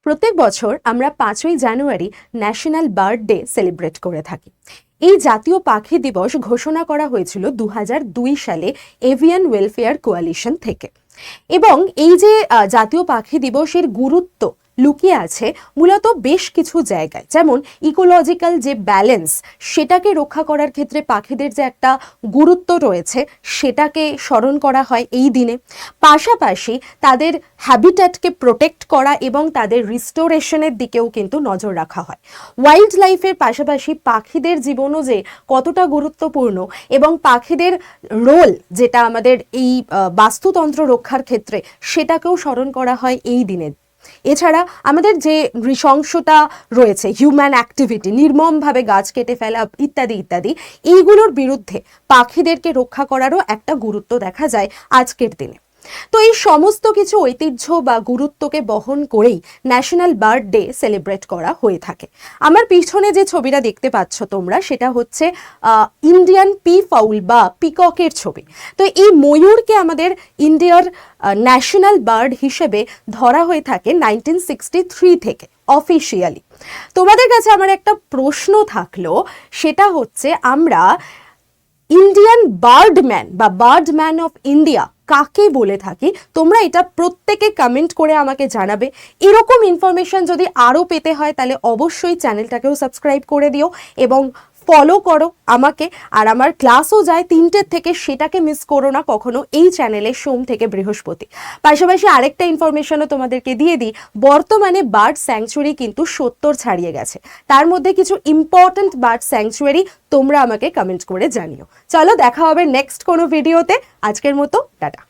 প্রত্যেক বছর আমরা 5ই জানুয়ারি ন্যাশনাল বার্ড ডে সেলিব্রেট করে থাকি। এই জাতীয় পাখি দিবস ঘোষণা করা হয়েছিল 2002 সালে এভিয়ান ওয়েলফেয়ার কোয়ালিশন থেকে। এবং এই যে জাতীয় পাখি দিবসের গুরুত্ব লুকিয়ে আছে মূলত বেশ কিছু জায়গায়, যেমন ইকোলজিক্যাল যে ব্যালেন্স সেটাকে রক্ষা করার ক্ষেত্রে পাখিদের যে একটা গুরুত্ব রয়েছে সেটাকে স্মরণ করা হয় এই দিনে। পাশাপাশি তাদের হ্যাবিট্যাটকে প্রোটেক্ট করা এবং তাদের রিস্টোরেশনের দিকেও কিন্তু নজর রাখা হয়। ওয়াইল্ড লাইফের পাশাপাশি পাখিদের জীবনও যে কতটা গুরুত্বপূর্ণ এবং পাখিদের রোল যেটা আমাদের এই বাস্তুতন্ত্র রক্ষার ক্ষেত্রে সেটাকেও স্মরণ করা হয় এই দিনে। এছাড়া আমাদের যে নৃশংসতা রয়েছে, হিউম্যান অ্যাক্টিভিটি, নির্মমভাবে গাছ কেটে ফেলা ইত্যাদি ইত্যাদি, এইগুলোর বিরুদ্ধে পাখিদেরকে রক্ষা করারও একটা গুরুত্ব দেখা যায় আজকের দিনে। তো এই সমস্ত কিছু ঐতিহ্য বা গুরুত্বকে বহন করেই ন্যাশনাল বার্ড ডে সেলিব্রেট করা হয়ে থাকে। আমার পিছনে যে ছবিটা দেখতে পাচ্ছ তোমরা, সেটা হচ্ছে ইন্ডিয়ান পি ফাউল বা পিককের ছবি। তো এই ময়ূরকে আমাদের ইন্ডিয়ার ন্যাশনাল বার্ড হিসেবে ধরা হয়ে থাকে 1963 থেকে অফিসিয়ালি। তোমাদের কাছে আমার একটা প্রশ্ন থাকলো, সেটা হচ্ছে আমরা ইন্ডিয়ান বার্ডম্যান বা বার্ডম্যান অফ ইন্ডিয়া কাকে বলে থাকি? তোমরা এটা প্রত্যেকে কমেন্ট করে আমাকে জানাবে। এরকম ইনফরমেশন যদি আরও পেতে হয় তাহলে অবশ্যই চ্যানেলটাকেও সাবস্ক্রাইব করে দিও এবং ফলো করো আমাকে। আর আমার ক্লাসও যায় 3টে থেকে, সেটাকে মিস করো না কখনো এই চ্যানেলে সোম থেকে বৃহস্পতি। পাশাপাশি আরেকটা ইনফরমেশনও তোমাদেরকে দিয়ে দিই, বর্তমানে বার্ড স্যাংচুয়ারি কিন্তু 70 ছাড়িয়ে গেছে। তার মধ্যে কিছু ইম্পর্ট্যান্ট বার্ড স্যাংচুয়ারি তোমরা আমাকে কমেন্ট করে জানিও। চলো দেখা হবে নেক্সট কোনো ভিডিওতে। আজকের মতো টাটা।